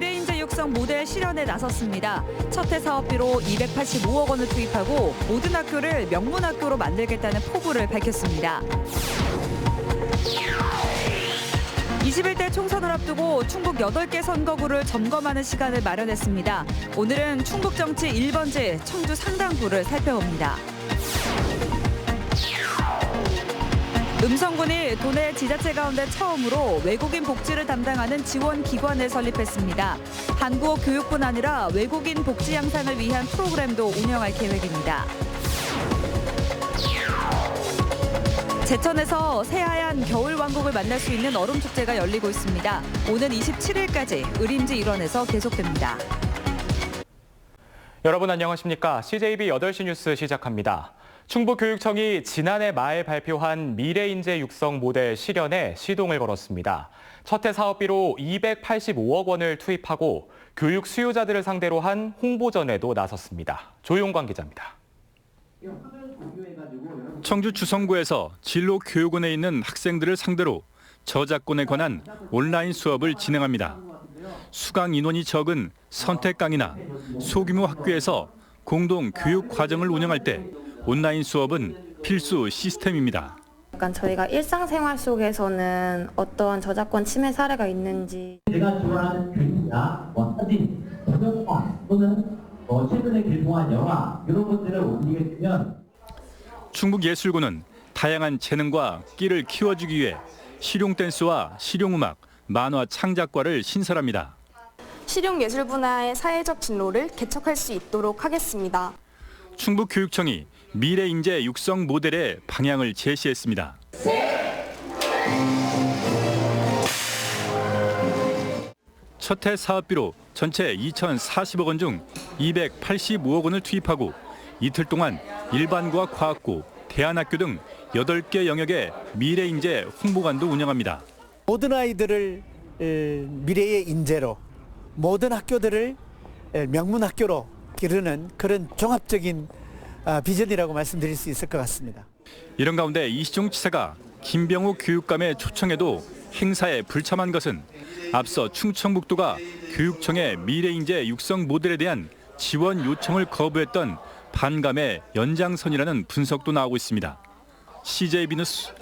미래인재 육성 모델 실현에 나섰습니다. 첫 해 사업비로 285억 원을 투입하고 모든 학교를 명문학교로 만들겠다는 포부를 밝혔습니다. 21대 총선을 앞두고 충북 8개 선거구를 점검하는 시간을 마련했습니다. 오늘은 충북 정치 1번지 청주 상당구를 살펴봅니다. 음성군이 도내 지자체 가운데 처음으로 외국인 복지를 담당하는 지원기관을 설립했습니다. 한국어 교육뿐 아니라 외국인 복지 향상을 위한 프로그램도 운영할 계획입니다. 제천에서 새하얀 겨울왕국을 만날 수 있는 얼음축제가 열리고 있습니다. 오는 27일까지 의림지 일원에서 계속됩니다. 여러분 안녕하십니까? CJB 8시 뉴스 시작합니다. 충북교육청이 지난해 말 발표한 미래인재 육성 모델 실현에 시동을 걸었습니다. 첫 해 사업비로 285억 원을 투입하고 교육 수요자들을 상대로 한 홍보전에도 나섰습니다. 조용광 기자입니다. 청주 주성구에서 진로교육원에 있는 학생들을 상대로 저작권에 관한 온라인 수업을 진행합니다. 수강 인원이 적은 선택강이나 소규모 학교에서 공동 교육 과정을 운영할 때 온라인 수업은 필수 시스템입니다. 약간 저희가 일상생활 속에서는 어떤 저작권 침해 사례가 있는지 내가 좋아하는 글이나 사진, 동영상 또는 최근에 개봉한 영화 이런 것들을 올리게 되면 충북예술구는 다양한 재능과 끼를 키워주기 위해 실용댄스와 실용음악, 만화 창작과를 신설합니다. 실용예술 분야의 사회적 진로를 개척할 수 있도록 하겠습니다. 충북교육청이 미래인재 육성 모델의 방향을 제시했습니다. 첫 해 사업비로 전체 2,040억 원 중 285억 원을 투입하고 이틀 동안 일반고와 과학고, 대안학교 등 8개 영역의 미래인재 홍보관도 운영합니다. 모든 아이들을 미래의 인재로, 모든 학교들을 명문학교로 기르는 그런 종합적인 비전이라고 말씀드릴 수 있을 것 같습니다. 이런 가운데 이시종 지사가 김병우 교육감의 초청에도 행사에 불참한 것은 앞서 충청북도가 교육청의 미래인재 육성 모델에 대한 지원 요청을 거부했던 반감의 연장선이라는 분석도 나오고 있습니다. CJB 뉴스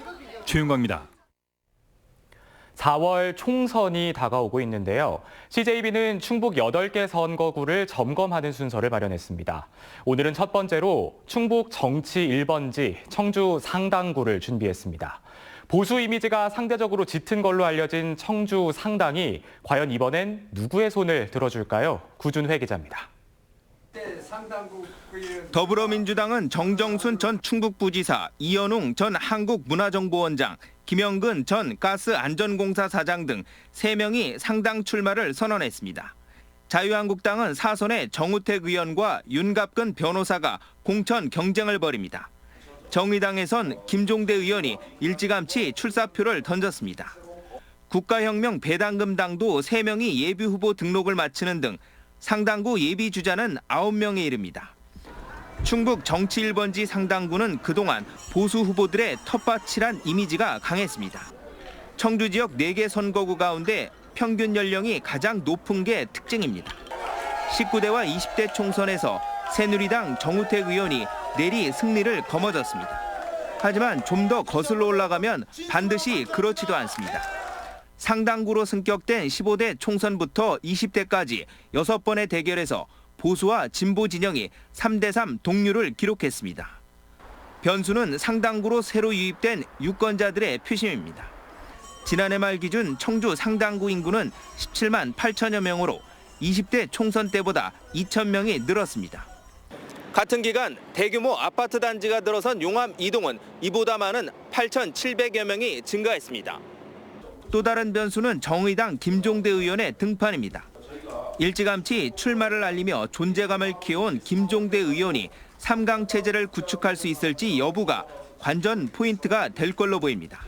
조윤광입니다. 4월 총선이 다가오고 있는데요. CJB는 충북 8개 선거구를 점검하는 순서를 마련했습니다. 오늘은 첫 번째로 충북 정치 1번지 청주 상당구를 준비했습니다. 보수 이미지가 상대적으로 짙은 걸로 알려진 청주 상당이 과연 이번엔 누구의 손을 들어줄까요? 구준회 기자입니다. 더불어민주당은 정정순 전 충북부지사, 이현웅 전 한국문화정보원장, 김영근 전 가스안전공사 사장 등 3명이 상당 출마를 선언했습니다. 자유한국당은 사선의 정우택 의원과 윤갑근 변호사가 공천 경쟁을 벌입니다. 정의당에선 김종대 의원이 일찌감치 출사표를 던졌습니다. 국가혁명 배당금당도 3명이 예비후보 등록을 마치는 등 상당구 예비 주자는 9명에 이릅니다. 충북 정치 1번지 상당구는 그동안 보수 후보들의 텃밭이란 이미지가 강했습니다. 청주 지역 4개 선거구 가운데 평균 연령이 가장 높은 게 특징입니다. 19대와 20대 총선에서 새누리당 정우택 의원이 내리 승리를 거머쥐었습니다. 하지만 좀 더 거슬러 올라가면 반드시 그렇지도 않습니다. 상당구로 승격된 15대 총선부터 20대까지 6번의 대결에서 보수와 진보 진영이 3대3 동률을 기록했습니다. 변수는 상당구로 새로 유입된 유권자들의 표심입니다. 지난해 말 기준 청주 상당구 인구는 17만 8천여 명으로 20대 총선 때보다 2천 명이 늘었습니다. 같은 기간 대규모 아파트 단지가 들어선 용암 이동은 이보다 많은 8,700여 명이 증가했습니다. 또 다른 변수는 정의당 김종대 의원의 등판입니다. 일찌감치 출마를 알리며 존재감을 키워온 김종대 의원이 3강 체제를 구축할 수 있을지 여부가 관전 포인트가 될 걸로 보입니다.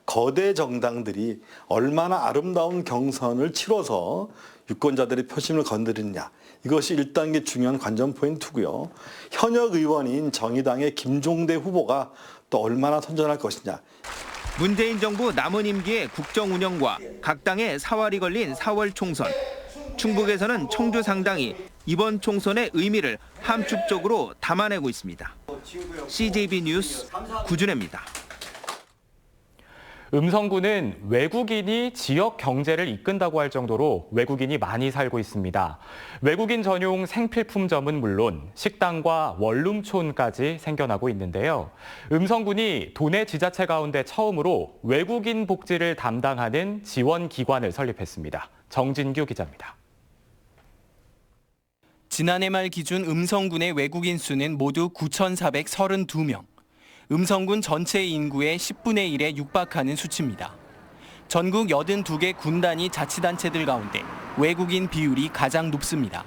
거대 정당들이 얼마나 아름다운 경선을 치러서 유권자들의 표심을 건드리느냐, 이것이 1단계 중요한 관전 포인트고요. 현역 의원인 정의당의 김종대 후보가 또 얼마나 선전할 것이냐. 문재인 정부 남은 임기의 국정 운영과 각 당의 사활이 걸린 4월 총선, 충북에서는 청주 상당이 이번 총선의 의미를 함축적으로 담아내고 있습니다. CJB 뉴스 구준혜입니다. 음성군은 외국인이 지역 경제를 이끈다고 할 정도로 외국인이 많이 살고 있습니다. 외국인 전용 생필품점은 물론 식당과 원룸촌까지 생겨나고 있는데요. 음성군이 도내 지자체 가운데 처음으로 외국인 복지를 담당하는 지원기관을 설립했습니다. 정진규 기자입니다. 지난해 말 기준 음성군의 외국인 수는 모두 9,432명. 음성군 전체 인구의 10분의 1에 육박하는 수치입니다. 전국 82개 군단위 자치단체들 가운데 외국인 비율이 가장 높습니다.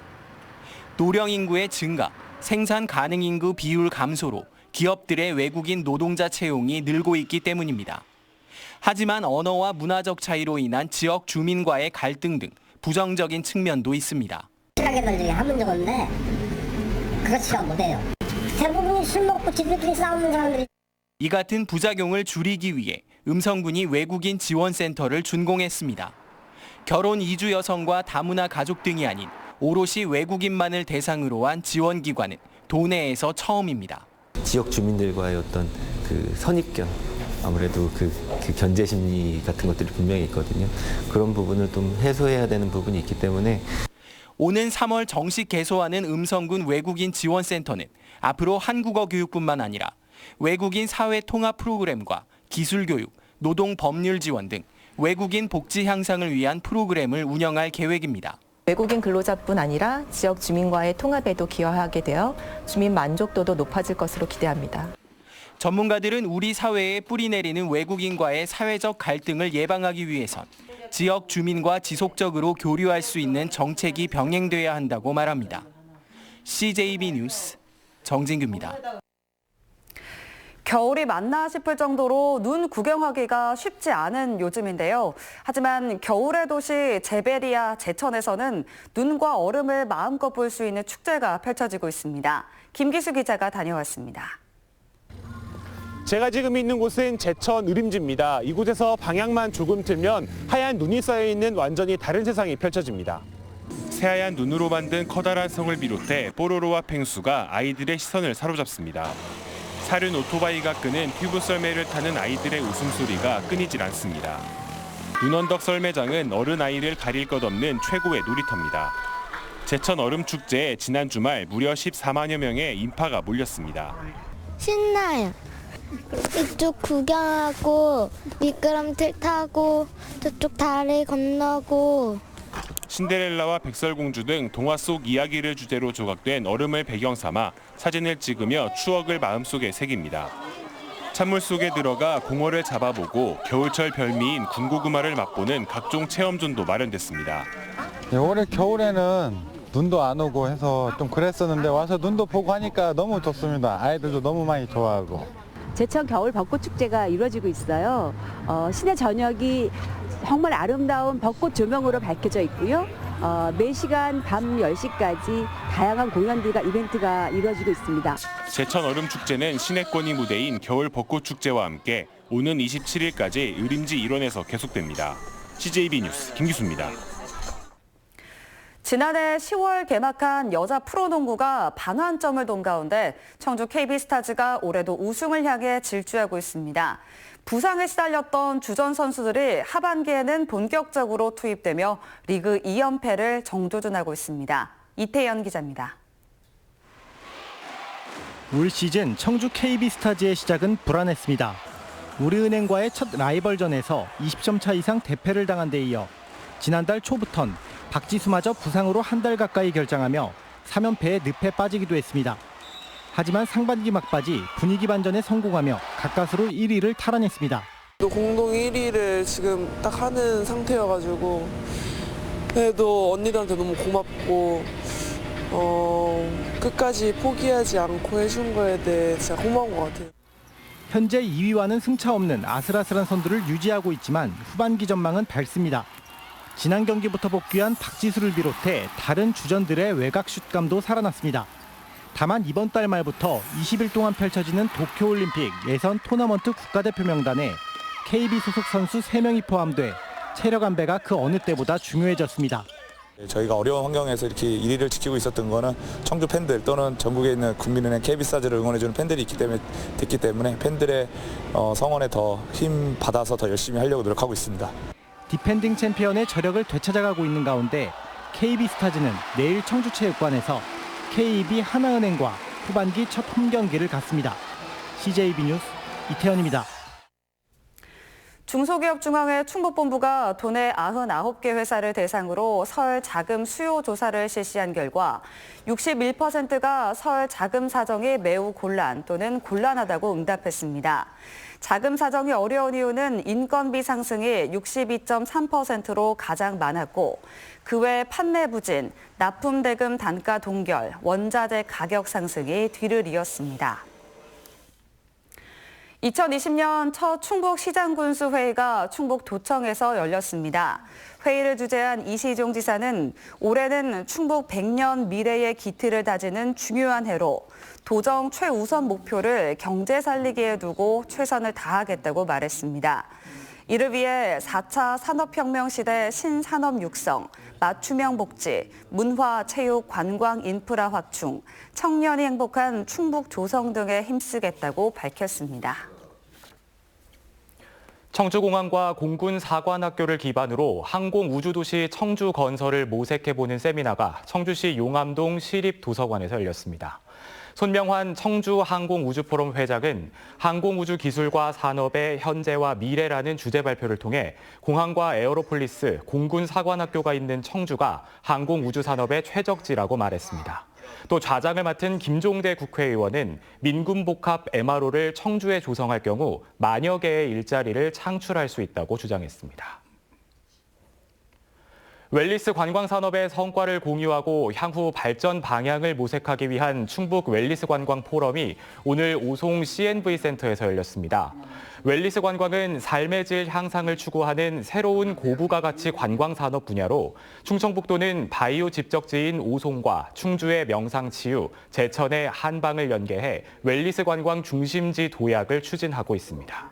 노령 인구의 증가, 생산 가능 인구 비율 감소로 기업들의 외국인 노동자 채용이 늘고 있기 때문입니다. 하지만 언어와 문화적 차이로 인한 지역 주민과의 갈등 등 부정적인 측면도 있습니다. 친하게들 중에 한 분 정도인데 그거 취업 못해요. 대부분이 술 먹고 지들끼리 싸우는 사람들이. 이 같은 부작용을 줄이기 위해 음성군이 외국인 지원센터를 준공했습니다. 결혼 이주 여성과 다문화 가족 등이 아닌 오롯이 외국인만을 대상으로 한 지원기관은 도내에서 처음입니다. 지역 주민들과의 어떤 그 선입견, 아무래도 그 견제 심리 같은 것들이 분명히 있거든요. 그런 부분을 좀 해소해야 되는 부분이 있기 때문에 오는 3월 정식 개소하는 음성군 외국인 지원센터는 앞으로 한국어 교육뿐만 아니라 외국인 사회 통합 프로그램과 기술 교육, 노동 법률 지원 등 외국인 복지 향상을 위한 프로그램을 운영할 계획입니다. 외국인 근로자뿐 아니라 지역 주민과의 통합에도 기여하게 되어 주민 만족도도 높아질 것으로 기대합니다. 전문가들은 우리 사회에 뿌리내리는 외국인과의 사회적 갈등을 예방하기 위해선 지역 주민과 지속적으로 교류할 수 있는 정책이 병행돼야 한다고 말합니다. CJB 뉴스 정진규입니다. 겨울이 맞나 싶을 정도로 눈 구경하기가 쉽지 않은 요즘인데요. 하지만 겨울의 도시 제베리아 제천에서는 눈과 얼음을 마음껏 볼 수 있는 축제가 펼쳐지고 있습니다. 김기수 기자가 다녀왔습니다. 제가 지금 있는 곳은 제천 의림지입니다. 이곳에서 방향만 조금 틀면 하얀 눈이 쌓여있는 완전히 다른 세상이 펼쳐집니다. 새하얀 눈으로 만든 커다란 성을 비롯해 뽀로로와 펭수가 아이들의 시선을 사로잡습니다. 사륜 오토바이가 끄는 튜브 썰매를 타는 아이들의 웃음소리가 끊이질 않습니다. 눈언덕 썰매장은 어른아이를 가릴 것 없는 최고의 놀이터입니다. 제천 얼음축제에 지난 주말 무려 14만여 명의 인파가 몰렸습니다. 신나요. 이쪽 구경하고 미끄럼틀 타고 저쪽 다리 건너고. 신데렐라와 백설공주 등 동화 속 이야기를 주제로 조각된 얼음을 배경 삼아 사진을 찍으며 추억을 마음속에 새깁니다. 찬물 속에 들어가 공어를 잡아보고 겨울철 별미인 군고구마를 맛보는 각종 체험존도 마련됐습니다. 올해 겨울에는 눈도 안 오고 해서 좀 그랬었는데 와서 눈도 보고 하니까 너무 좋습니다. 아이들도 너무 많이 좋아하고. 제천 겨울 벚꽃 축제가 이루어지고 있어요. 시내 전역이 정말 아름다운 벚꽃 조명으로 밝혀져 있고요. 매시간 밤 10시까지 다양한 공연들과 이벤트가 이루어지고 있습니다. 제천 얼음축제는 시내권이 무대인 겨울 벚꽃축제와 함께 오는 27일까지 의림지 일원에서 계속됩니다. CJB 뉴스 김기수입니다. 지난해 10월 개막한 여자 프로농구가 반환점을 돈 가운데 청주 KB스타즈가 올해도 우승을 향해 질주하고 있습니다. 부상에 시달렸던 주전 선수들이 하반기에는 본격적으로 투입되며 리그 2연패를 정조준하고 있습니다. 이태연 기자입니다. 올 시즌 청주 KB스타즈의 시작은 불안했습니다. 우리은행과의 첫 라이벌전에서 20점 차 이상 대패를 당한 데 이어 지난달 초부턴 박지수마저 부상으로 한 달 가까이 결장하며 3연패에 늪에 빠지기도 했습니다. 하지만 상반기 막바지 분위기 반전에 성공하며 가까스로 1위를 탈환했습니다. 공동 1위를 지금 딱 하는 상태여가지고 그래도 언니들한테 너무 고맙고 끝까지 포기하지 않고 해준 거에 대해 진짜 고마운 것 같아요. 현재 2위와는 승차 없는 아슬아슬한 선두를 유지하고 있지만 후반기 전망은 밝습니다. 지난 경기부터 복귀한 박지수를 비롯해 다른 주전들의 외곽 슛감도 살아났습니다. 다만 이번 달 말부터 20일 동안 펼쳐지는 도쿄올림픽 예선 토너먼트 국가대표 명단에 KB 소속 선수 3명이 포함돼 체력 안배가 그 어느 때보다 중요해졌습니다. 저희가 어려운 환경에서 이렇게 1위를 지키고 있었던 거는 청주 팬들 또는 전국에 있는 국민은행 KB스타즈를 응원해주는 팬들이 됐기 때문에 팬들의 성원에 더 힘 받아서 더 열심히 하려고 노력하고 있습니다. 디펜딩 챔피언의 저력을 되찾아가고 있는 가운데 KB스타즈는 내일 청주체육관에서 KB 하나은행과 후반기 첫 홈경기를 갖습니다. CJB 뉴스 이태현입니다. 중소기업중앙회 충북본부가 도내 99개 회사를 대상으로 설 자금 수요 조사를 실시한 결과 61%가 설 자금 사정이 매우 곤란 또는 곤란하다고 응답했습니다. 자금 사정이 어려운 이유는 인건비 상승이 62.3%로 가장 많았고 그 외 판매 부진, 납품 대금 단가 동결, 원자재 가격 상승이 뒤를 이었습니다. 2020년 첫 충북시장군수회의가 충북도청에서 열렸습니다. 회의를 주재한 이시종 지사는 올해는 충북 100년 미래의 기틀을 다지는 중요한 해로 도정 최우선 목표를 경제 살리기에 두고 최선을 다하겠다고 말했습니다. 이를 위해 4차 산업혁명 시대 신산업 육성, 맞춤형 복지, 문화, 체육, 관광 인프라 확충, 청년이 행복한 충북 조성 등에 힘쓰겠다고 밝혔습니다. 청주공항과 공군사관학교를 기반으로 항공우주도시 청주 건설을 모색해보는 세미나가 청주시 용암동 시립도서관에서 열렸습니다. 손명환 청주항공우주포럼 회장은 항공우주 기술과 산업의 현재와 미래라는 주제 발표를 통해 공항과 에어로폴리스, 공군사관학교가 있는 청주가 항공우주 산업의 최적지라고 말했습니다. 또 좌장을 맡은 김종대 국회의원은 민군복합 MRO를 청주에 조성할 경우 만여 개의 일자리를 창출할 수 있다고 주장했습니다. 웰니스 관광산업의 성과를 공유하고 향후 발전 방향을 모색하기 위한 충북 웰니스 관광 포럼이 오늘 오송 CNV 센터에서 열렸습니다. 웰니스 관광은 삶의 질 향상을 추구하는 새로운 고부가 가치 관광산업 분야로 충청북도는 바이오 집적지인 오송과 충주의 명상치유, 제천의 한방을 연계해 웰니스 관광 중심지 도약을 추진하고 있습니다.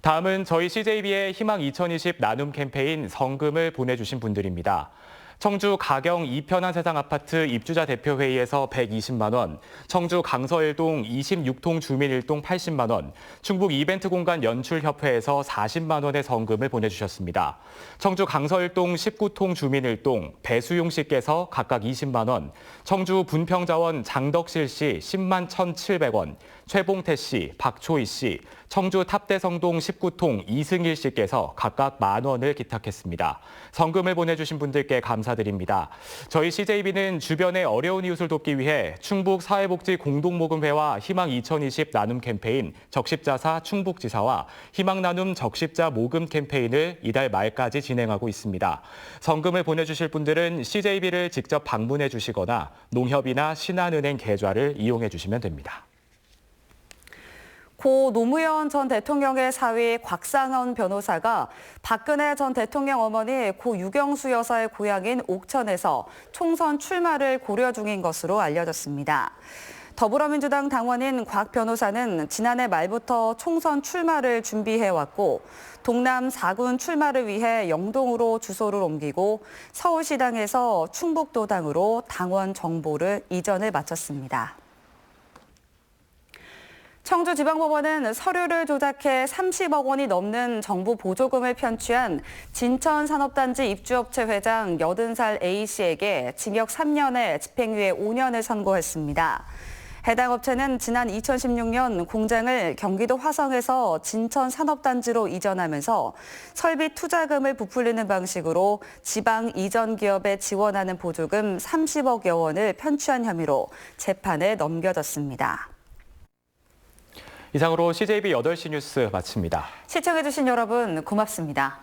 다음은 저희 CJB의 희망 2020 나눔 캠페인 성금을 보내주신 분들입니다. 청주 가경 이편한 세상 아파트 입주자 대표회의에서 120만 원, 청주 강서일동 26통 주민 1동 80만 원, 충북 이벤트 공간 연출협회에서 40만 원의 성금을 보내주셨습니다. 청주 강서일동 19통 주민 1동 배수용 씨께서 각각 20만 원, 청주 분평자원 장덕실 씨 10만 1,700원, 최봉태 씨, 박초희 씨, 청주 탑대성동 19통 이승일 씨께서 각각 만 원을 기탁했습니다. 성금을 보내주신 분들께 감사드립니다. 저희 CJB는 주변의 어려운 이웃을 돕기 위해 충북사회복지공동모금회와 희망 2020 나눔 캠페인 적십자사 충북지사와 희망나눔 적십자 모금 캠페인을 이달 말까지 진행하고 있습니다. 성금을 보내주실 분들은 CJB를 직접 방문해 주시거나 농협이나 신한은행 계좌를 이용해 주시면 됩니다. 고 노무현 전 대통령의 사위 곽상원 변호사가 박근혜 전 대통령 어머니 고 유경수 여사의 고향인 옥천에서 총선 출마를 고려 중인 것으로 알려졌습니다. 더불어민주당 당원인 곽 변호사는 지난해 말부터 총선 출마를 준비해왔고 동남 4군 출마를 위해 영동으로 주소를 옮기고 서울시당에서 충북도당으로 당원 정보를 이전을 마쳤습니다. 청주지방법원은 서류를 조작해 30억 원이 넘는 정부 보조금을 편취한 진천산업단지 입주업체 회장 80살 A씨에게 징역 3년에 집행유예 5년을 선고했습니다. 해당 업체는 지난 2016년 공장을 경기도 화성에서 진천산업단지로 이전하면서 설비 투자금을 부풀리는 방식으로 지방 이전 기업에 지원하는 보조금 30억여 원을 편취한 혐의로 재판에 넘겨졌습니다. 이상으로 CJB 8시 뉴스 마칩니다. 시청해주신 여러분 고맙습니다.